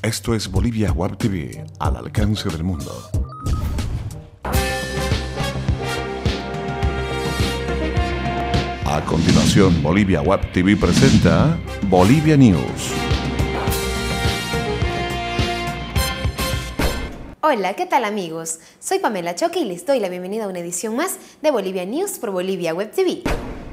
Esto es Bolivia Web TV, al alcance del mundo. A continuación, Bolivia Web TV presenta Bolivia News. Hola, ¿qué tal amigos? Soy Pamela Choque y les doy la bienvenida a una edición más de Bolivia News por Bolivia Web TV.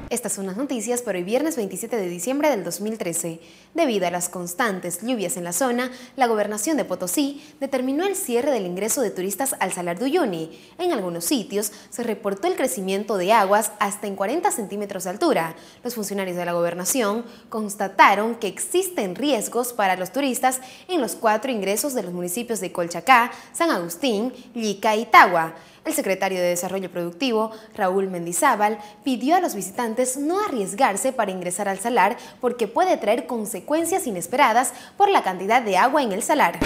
Estas son las noticias para hoy viernes 27 de diciembre del 2013. Debido a las constantes lluvias en la zona, la gobernación de Potosí determinó el cierre del ingreso de turistas al Salar de Uyuni. En algunos sitios se reportó el crecimiento de aguas hasta en 40 centímetros de altura. Los funcionarios de la gobernación constataron que existen riesgos para los turistas en los 4 ingresos de los municipios de Colchacá, San Agustín, Llica y Tagua. El secretario de Desarrollo Productivo, Raúl Mendizábal, pidió a los visitantes no arriesgarse para ingresar al salar porque puede traer consecuencias inesperadas por la cantidad de agua en el salar.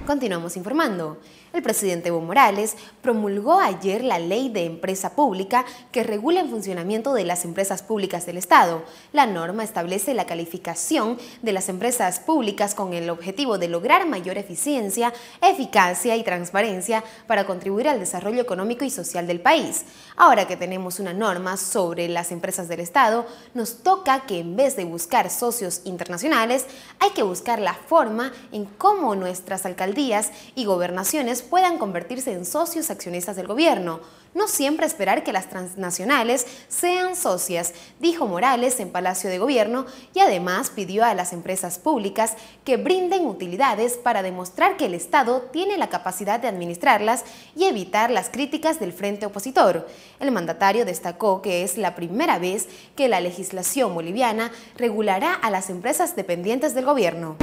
Continuamos informando. El presidente Evo Morales promulgó ayer la Ley de Empresa Pública que regula el funcionamiento de las empresas públicas del Estado. La norma establece la calificación de las empresas públicas con el objetivo de lograr mayor eficiencia, eficacia y transparencia para contribuir al desarrollo económico y social del país. Ahora que tenemos una norma sobre las empresas del Estado, nos toca que en vez de buscar socios internacionales, hay que buscar la forma en cómo nuestras alcaldías y gobernaciones puedan convertirse en socios accionistas del gobierno. No siempre esperar que las transnacionales sean socias, dijo Morales en Palacio de Gobierno, y además pidió a las empresas públicas que brinden utilidades para demostrar que el Estado tiene la capacidad de administrarlas y evitar las críticas del frente opositor. El mandatario destacó que es la primera vez que la legislación boliviana regulará a las empresas dependientes del gobierno.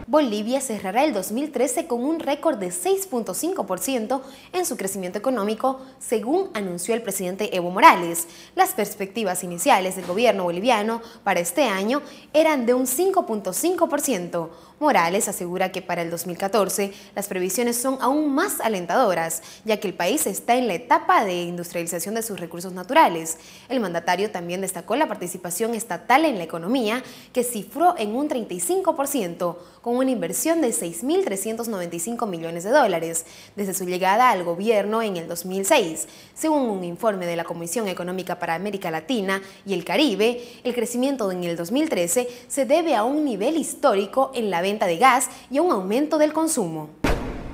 Bolivia cerrará el 2013 con un récord de 6.5% en su crecimiento económico, según anunció el presidente Evo Morales. Las perspectivas iniciales del gobierno boliviano para este año eran de un 5.5%. Morales asegura que para el 2014 las previsiones son aún más alentadoras, ya que el país está en la etapa de industrialización de sus recursos naturales. El mandatario también destacó la participación estatal en la economía, que cifró en un 35%, con una inversión de 6.395 millones de dólares desde su llegada al gobierno en el 2006. Según un informe de la Comisión Económica para América Latina y el Caribe, el crecimiento en el 2013 se debe a un nivel histórico en la venta de gas y a un aumento del consumo.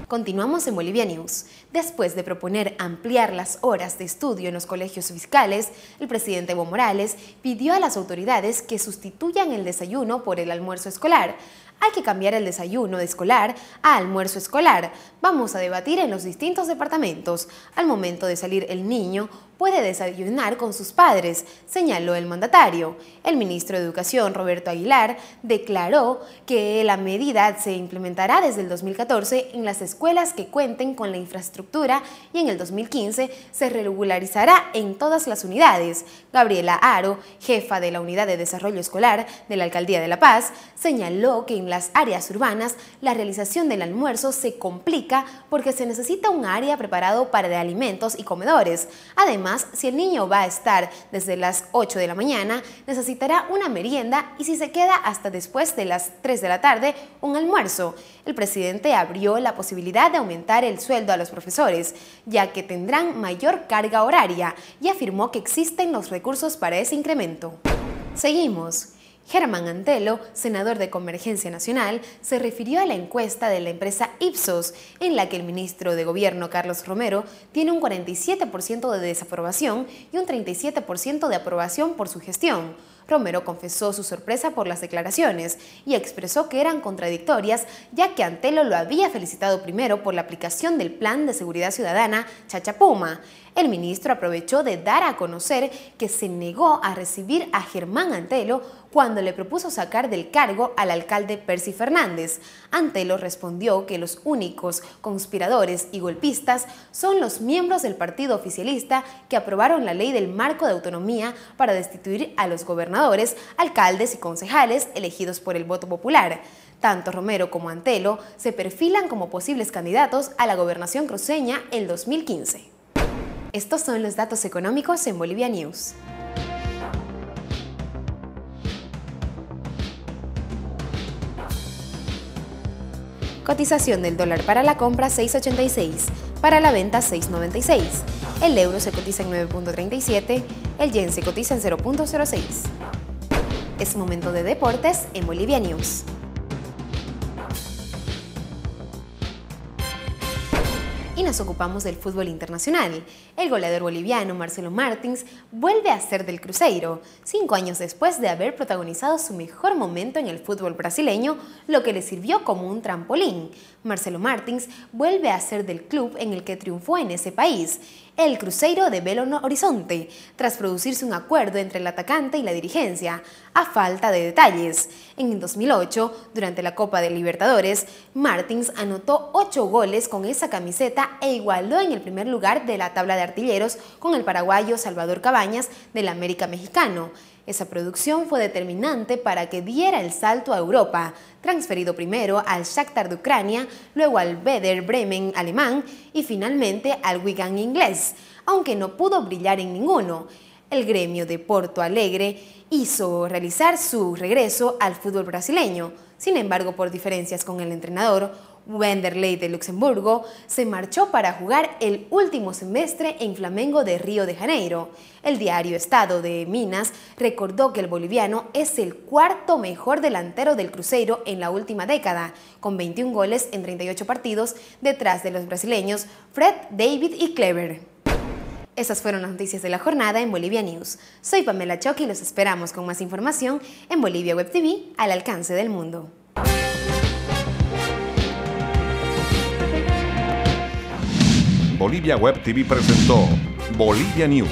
Continuamos en Bolivia News. Después de proponer ampliar las horas de estudio en los colegios fiscales, el presidente Evo Morales pidió a las autoridades que sustituyan el desayuno por el almuerzo escolar. Hay que cambiar el desayuno escolar a almuerzo escolar. Vamos a debatir en los distintos departamentos. Al momento de salir el niño puede desayunar con sus padres, señaló el mandatario. El ministro de Educación, Roberto Aguilar, declaró que la medida se implementará desde el 2014 en las escuelas que cuenten con la infraestructura y en el 2015 se regularizará en todas las unidades. Gabriela Aro, jefa de la Unidad de Desarrollo Escolar de la Alcaldía de La Paz, señaló que en las áreas urbanas la realización del almuerzo se complica porque se necesita un área preparado para de alimentos y comedores. Además, si el niño va a estar desde las 8 de la mañana, necesitará una merienda y si se queda hasta después de las 3 de la tarde, un almuerzo. El presidente abrió la posibilidad de aumentar el sueldo a los profesores, ya que tendrán mayor carga horaria, y afirmó que existen los recursos para ese incremento. Seguimos. Germán Antelo, senador de Convergencia Nacional, se refirió a la encuesta de la empresa Ipsos, en la que el ministro de Gobierno, Carlos Romero, tiene un 47% de desaprobación y un 37% de aprobación por su gestión. Romero confesó su sorpresa por las declaraciones y expresó que eran contradictorias, ya que Antelo lo había felicitado primero por la aplicación del Plan de Seguridad Ciudadana Chachapuma. El ministro aprovechó de dar a conocer que se negó a recibir a Germán Antelo cuando le propuso sacar del cargo al alcalde Percy Fernández. Antelo respondió que los únicos conspiradores y golpistas son los miembros del partido oficialista que aprobaron la ley del marco de autonomía para destituir a los gobernadores, alcaldes y concejales elegidos por el voto popular. Tanto Romero como Antelo se perfilan como posibles candidatos a la gobernación cruceña el 2015. Estos son los datos económicos en Bolivia News. Cotización del dólar para la compra 6.86, para la venta 6.96. El euro se cotiza en 9.37, el yen se cotiza en 0.06. Es momento de deportes en Bolivia News. Y nos ocupamos del fútbol internacional. El goleador boliviano Marcelo Martins vuelve a ser del Cruzeiro, 5 años después de haber protagonizado su mejor momento en el fútbol brasileño, lo que le sirvió como un trampolín. Marcelo Martins vuelve a ser del club en el que triunfó en ese país, el Cruzeiro de Belo Horizonte, tras producirse un acuerdo entre el atacante y la dirigencia, a falta de detalles. En 2008, durante la Copa de Libertadores, Martins anotó 8 goles con esa camiseta e igualó en el primer lugar de la tabla de artilleros con el paraguayo Salvador Cabañas del América Mexicano. Esa producción fue determinante para que diera el salto a Europa, transferido primero al Shakhtar de Ucrania, luego al Werder Bremen alemán y finalmente al Wigan inglés, aunque no pudo brillar en ninguno. El gremio de Porto Alegre hizo realizar su regreso al fútbol brasileño. Sin embargo, por diferencias con el entrenador, Wanderlei de Luxemburgo se marchó para jugar el último semestre en Flamengo de Río de Janeiro. El diario Estado de Minas recordó que el boliviano es el cuarto mejor delantero del Cruzeiro en la última década, con 21 goles en 38 partidos, detrás de los brasileños Fred, David y Clever. Esas fueron las noticias de la jornada en Bolivia News. Soy Pamela Choque y los esperamos con más información en Bolivia Web TV, al alcance del mundo. Bolivia Web TV presentó Bolivia News.